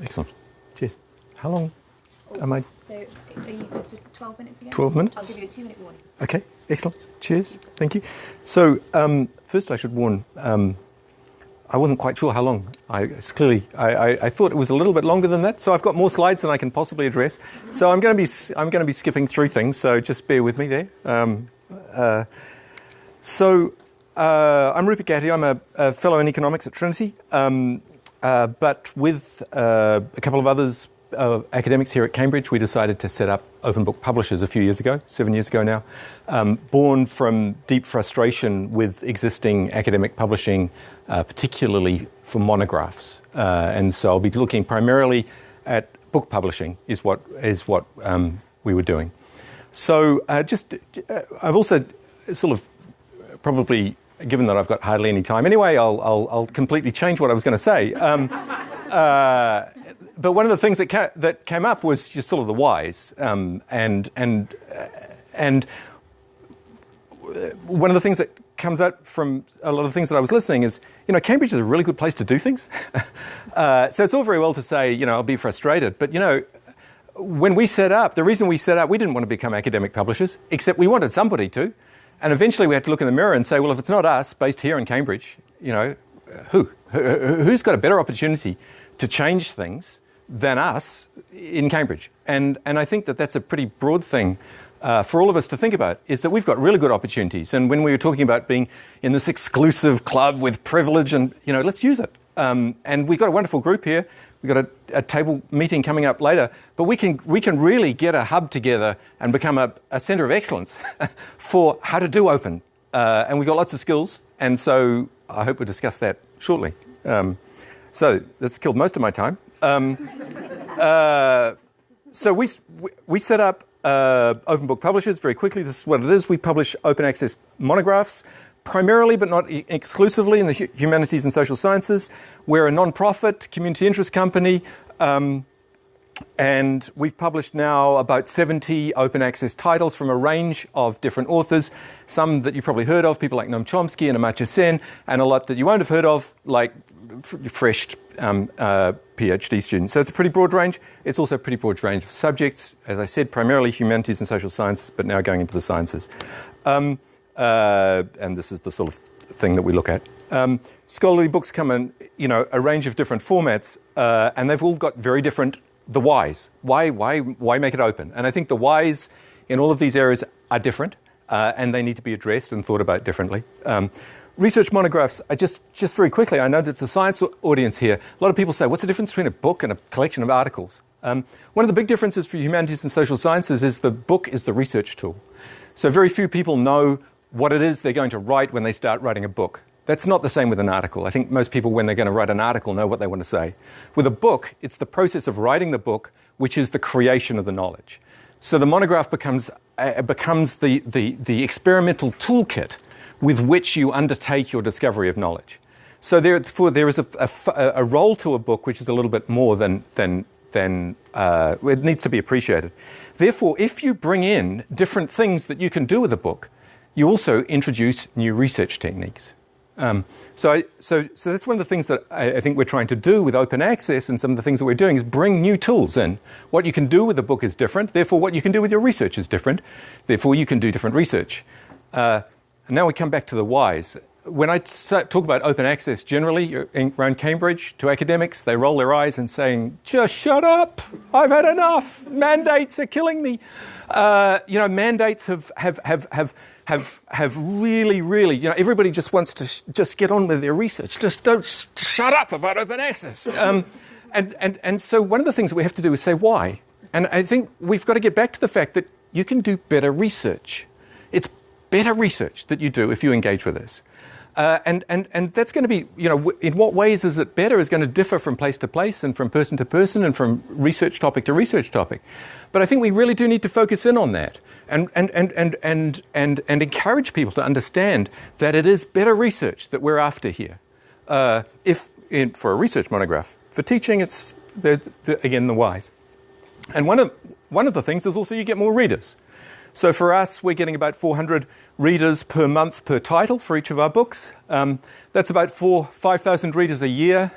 Excellent. Cheers. How long am I? So are you good for 12 minutes again? 12 minutes? I'll give you a 2-minute warning. Okay, excellent. Cheers. Thank you. So first I should warn, I wasn't quite sure how long. I thought it was a little bit longer than that. So I've got more slides than I can possibly address. So I'm going to be skipping through things. So just bear with me there. I'm Rupert Gatti. I'm a fellow in economics at Trinity, but with a couple of others, academics here at Cambridge, we decided to set up OpenBook Publishers a few years ago, 7 years ago now, born from deep frustration with existing academic publishing, particularly for monographs. And so I'll be looking primarily at book publishing is what we were doing. So I've also sort of probably, given that I've got hardly any time anyway, I'll completely change what I was going to say. But one of the things that came up was just sort of the whys, and one of the things that comes out from a lot of things that I was listening is, Cambridge is a really good place to do things. So it's all very well to say, I'll be frustrated, but when we set up, the reason we set up, we didn't want to become academic publishers, except we wanted somebody to, and eventually we had to look in the mirror and say, well, if it's not us, based here in Cambridge, who's got a better opportunity to change things than us in Cambridge? And I think that that's a pretty broad thing for all of us to think about, is that we've got really good opportunities. And when we were talking about being in this exclusive club with privilege, and let's use it. And we've got a wonderful group here. We've got a table meeting coming up later, but we can really get a hub together and become a centre of excellence for how to do open. And we've got lots of skills, and so I hope we'll discuss that shortly. So that's killed most of my time. So we set up OpenBook Publishers very quickly. This is what it is. We publish open access monographs, primarily but not exclusively in the humanities and social sciences. We're a non-profit community interest company, and we've published now about 70 open access titles from a range of different authors, some that you've probably heard of, people like Noam Chomsky and Amartya Sen, and a lot that you won't have heard of, like fresh PhD students. So it's a pretty broad range. It's also a pretty broad range of subjects. As I said, primarily humanities and social sciences, but now going into the sciences. And this is the sort of thing that we look at. Scholarly books come in, a range of different formats, and they've all got very different, the whys. Why make it open? And I think the whys in all of these areas are different, and they need to be addressed and thought about differently. Research monographs, just very quickly, I know that it's a science audience here. A lot of people say, what's the difference between a book and a collection of articles? One of the big differences for humanities and social sciences is the book is the research tool. So very few people know what it is they're going to write when they start writing a book. That's not the same with an article. I think most people, when they're going to write an article, know what they want to say. With a book, it's the process of writing the book, which is the creation of the knowledge. So the monograph becomes the experimental toolkit with which you undertake your discovery of knowledge. So therefore, there is a role to a book which is a little bit more than it needs to be appreciated. Therefore, if you bring in different things that you can do with a book, you also introduce new research techniques. So that's one of the things that I think we're trying to do with open access, and some of the things that we're doing is bring new tools in. What you can do with a book is different. Therefore, what you can do with your research is different. Therefore, you can do different research. And now we come back to the whys. When I talk about open access generally around Cambridge to academics, they roll their eyes and saying, just shut up, I've had enough, mandates are killing me. Mandates have really, everybody just wants to just get on with their research. Just don't shut up about open access. And so one of the things that we have to do is say why. And I think we've got to get back to the fact that you can do better research. It's better research that you do if you engage with this. And that's going to be, in what ways is it better is going to differ from place to place and from person to person and from research topic to research topic. But I think we really do need to focus in on that and encourage people to understand that it is better research that we're after here. For a research monograph. For teaching, it's, again, the whys. And one of the things is also you get more readers. So for us, we're getting about 400 readers per month per title for each of our books. That's about 5,000 readers a year.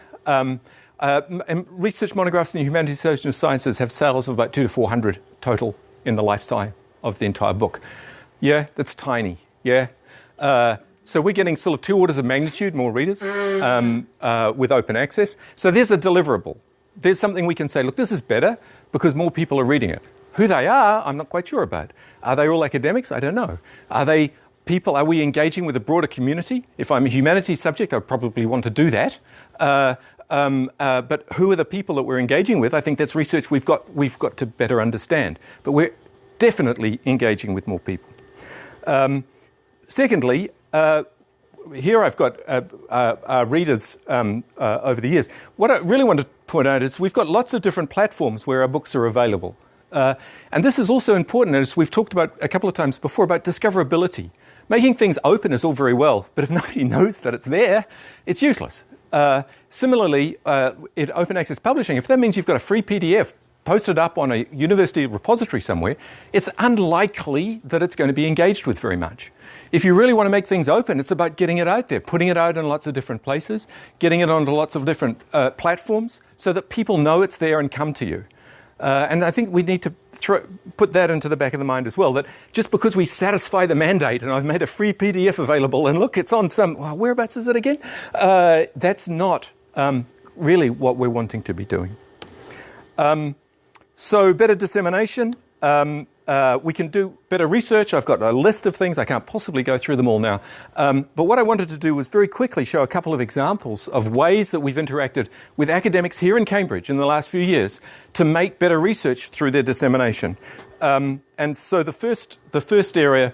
And research monographs in the humanities, social sciences have sales of about 200 to 400 total in the lifetime of the entire book. Yeah, that's tiny. Yeah. So we're getting sort of 2 orders of magnitude more readers with open access. So there's a deliverable. There's something we can say, look, this is better because more people are reading it. Who they are, I'm not quite sure about. Are they all academics? I don't know. Are they people? Are we engaging with a broader community? If I'm a humanities subject, I probably want to do that. But who are the people that we're engaging with? I think that's research we've got to better understand. But we're definitely engaging with more people. Secondly, here I've got readers over the years. What I really want to point out is we've got lots of different platforms where our books are available. And this is also important, as we've talked about a couple of times before, about discoverability. Making things open is all very well, but if nobody knows that it's there, it's useless. Similarly, in open access publishing, if that means you've got a free PDF posted up on a university repository somewhere, it's unlikely that it's going to be engaged with very much. If you really want to make things open, it's about getting it out there, putting it out in lots of different places, getting it onto lots of different platforms so that people know it's there and come to you. And I think we need to put that into the back of the mind as well, that just because we satisfy the mandate and I've made a free PDF available and look, it's on some, well, whereabouts is it again? That's not really what we're wanting to be doing. So better dissemination. We can do better research. I've got a list of things. I can't possibly go through them all now. But what I wanted to do was very quickly show a couple of examples of ways that we've interacted with academics here in Cambridge in the last few years to make better research through their dissemination. And so the first area,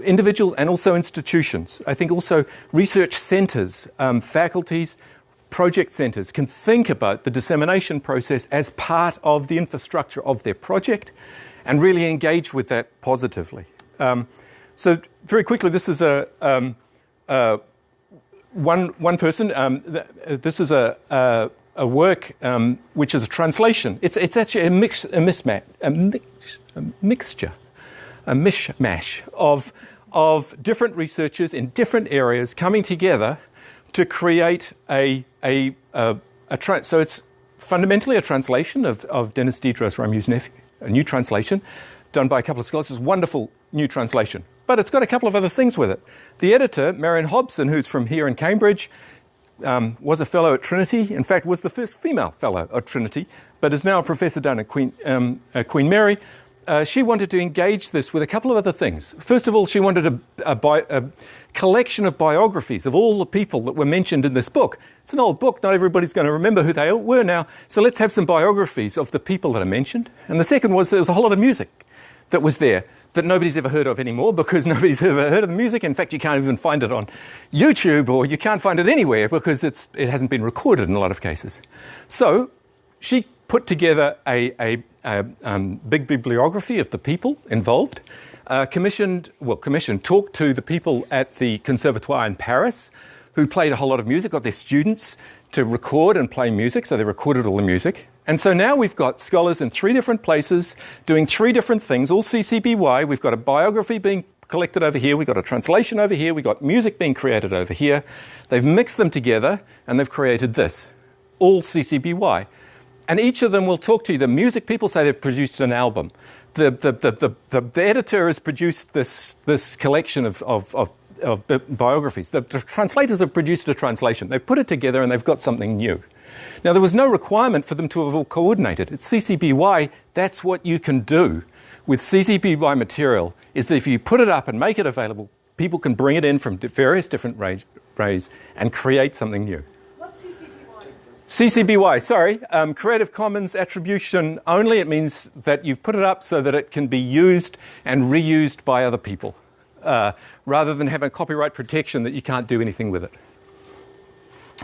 individuals and also institutions. I think also research centres, faculties, project centres can think about the dissemination process as part of the infrastructure of their project and really engage with that positively. So very quickly, this is one person. This is a work which is a translation. It's actually a mishmash of different researchers in different areas coming together to create so it's fundamentally a translation of Dennis Diderot's Rameau's Nephew, a new translation done by a couple of scholars. It's a wonderful new translation, but it's got a couple of other things with it. The editor, Marion Hobson, who's from here in Cambridge, was a fellow at Trinity, in fact was the first female fellow at Trinity, but is now a professor down at Queen Mary. She wanted to engage this with a couple of other things. First of all, she wanted a collection of biographies of all the people that were mentioned in this book. It's an old book. Not everybody's going to remember who they were now. So let's have some biographies of the people that are mentioned. And the second was there was a whole lot of music that was there that nobody's ever heard of anymore because nobody's ever heard of the music. In fact, you can't even find it on YouTube or you can't find it anywhere because it hasn't been recorded in a lot of cases. So she put together a big bibliography of the people involved, talked to the people at the Conservatoire in Paris who played a whole lot of music, got their students to record and play music, so they recorded all the music. And so now we've got scholars in 3 different places doing 3 different things, all CC BY. We've got a biography being collected over here, we've got a translation over here, we've got music being created over here. They've mixed them together and they've created this, all CC BY. And each of them will talk to you. The music people say they've produced an album. The editor has produced this collection of biographies. The translators have produced a translation. They've put it together and they've got something new. Now, there was no requirement for them to have all coordinated. It's CC BY. That's what you can do with CC BY material, is that if you put it up and make it available, people can bring it in from various different ways and create something new. CC BY, sorry, Creative Commons attribution only. It means that you've put it up so that it can be used and reused by other people, rather than having copyright protection that you can't do anything with it.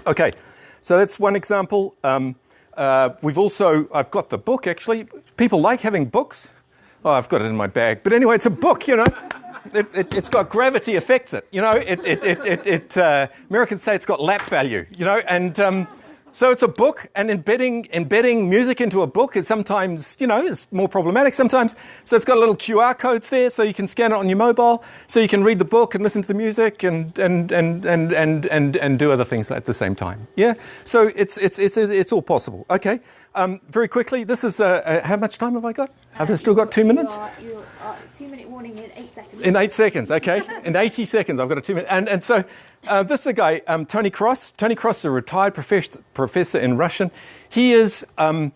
Okay, so that's one example. I've got the book actually. People like having books. Oh, I've got it in my bag. But anyway, it's a book, you know. It's got gravity affects it, you know. Americans say it's got lap value, you know, and So it's a book, and embedding music into a book is sometimes, is more problematic sometimes. So it's got little QR codes there, so you can scan it on your mobile, so you can read the book and listen to the music and do other things at the same time. Yeah. So it's all possible. Okay. Very quickly, this is how much time have I got? Have I still got 2 minutes? Your 2-minute warning in 8 seconds. In 8 seconds, okay. In 80 seconds, I've got a 2 minute. And so this is a guy, Tony Cross. Tony Cross is a retired professor in Russian. He is not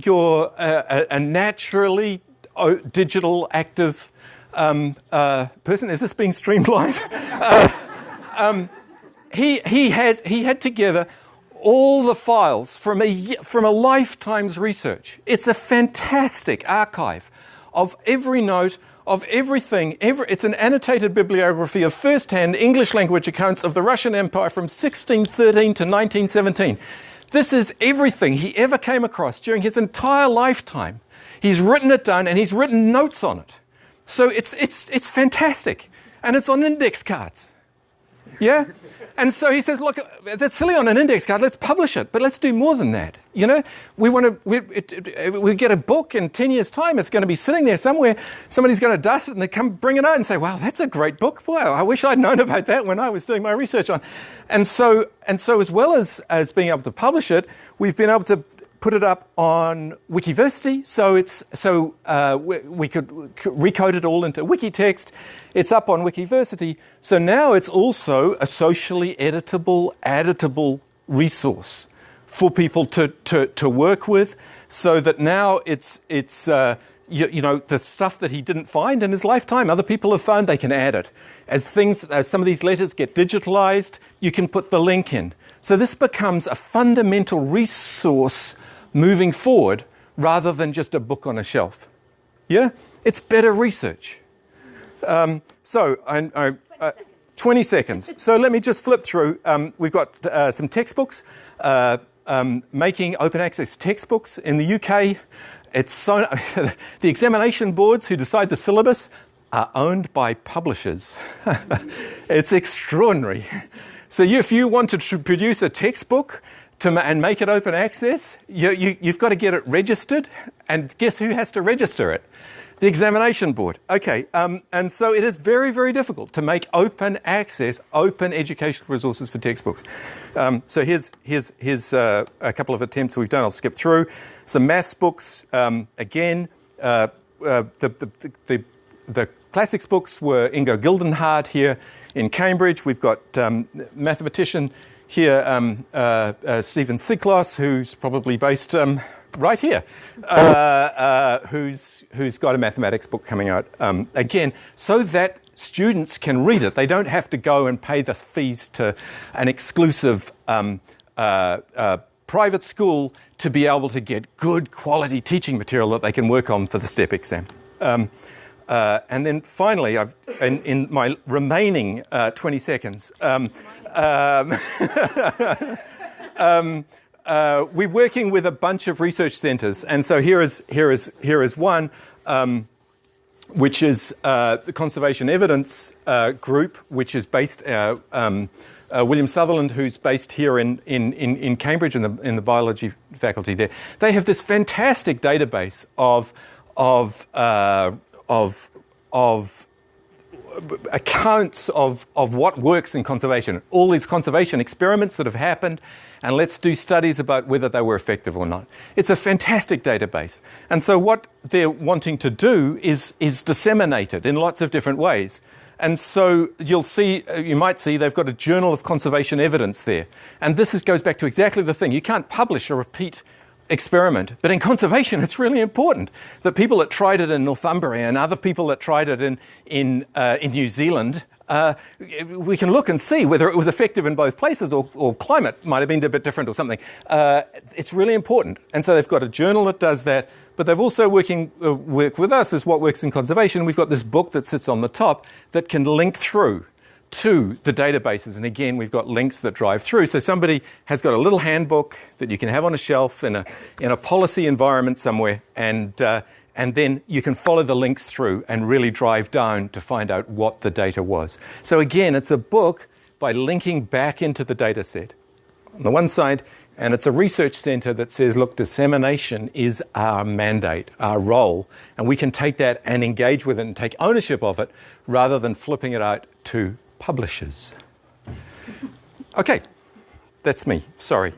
your a naturally digital active person. Is this being streamed live? He had together all the files from a lifetime's research. It's a fantastic archive of every note, of everything. It's an annotated bibliography of first-hand English language accounts of the Russian Empire from 1613 to 1917. This is everything he ever came across during his entire lifetime. He's written it down and he's written notes on it. So it's fantastic. And it's on index cards. Yeah? And so he says, look, that's silly on an index card. Let's publish it, but let's do more than that. We get a book in 10 years' time. It's going to be sitting there somewhere. Somebody's going to dust it, and they come bring it out and say, "Wow, that's a great book. Wow, I wish I'd known about that when I was doing my research on." And so as well as being able to publish it, we've been able to put it up on Wikiversity. We could recode it all into wiki text. It's up on Wikiversity. So now it's also a socially editable resource for people to work with, so that now it's the stuff that he didn't find in his lifetime, other people have found, they can add it. As some of these letters get digitalized, you can put the link in. So this becomes a fundamental resource moving forward, rather than just a book on a shelf. Yeah? It's better research. 20 seconds. So let me just flip through. We've got some textbooks, making open access textbooks in the UK. It's so the examination boards who decide the syllabus are owned by publishers. It's extraordinary. So if you want to produce a textbook and make it open access, you've got to get it registered, and guess who has to register it? The examination board. Okay, and so it is very, very difficult to make open access, open educational resources for textbooks. So here's a couple of attempts we've done. I'll skip through. Some maths books. Again, the classics books were Ingo Gildenhard here in Cambridge. We've got mathematician here, Stephen Siklos, who's probably based right here, who's got a mathematics book coming out again, so that students can read it. They don't have to go and pay the fees to an exclusive private school to be able to get good quality teaching material that they can work on for the STEP exam. And then finally, in my remaining 20 seconds, we're working with a bunch of research centres, and so here is one, which is the Conservation Evidence Group, which is based William Sutherland, who's based here in Cambridge in the biology faculty there. They have this fantastic database of accounts of what works in conservation, all these conservation experiments that have happened, and let's do studies about whether they were effective or not. It's a fantastic database. And so what they're wanting to do is disseminate it in lots of different ways. And so you might see they've got a Journal of Conservation Evidence there. And this goes back to exactly the thing. You can't publish a repeat experiment. But in conservation, it's really important that people that tried it in Northumbria and other people that tried it in New Zealand, we can look and see whether it was effective in both places, or climate might have been a bit different or something. It's really important. And so they've got a journal that does that, but they've also work with us as what works in conservation. We've got this book that sits on the top that can link through to the databases. And again, we've got links that drive through. So somebody has got a little handbook that you can have on a shelf in a policy environment somewhere, and then you can follow the links through and really drive down to find out what the data was. So again, it's a book by linking back into the data set on the one side, and it's a research centre that says, look, dissemination is our mandate, our role, and we can take that and engage with it and take ownership of it rather than flipping it out to publishers. Okay, that's me. Sorry.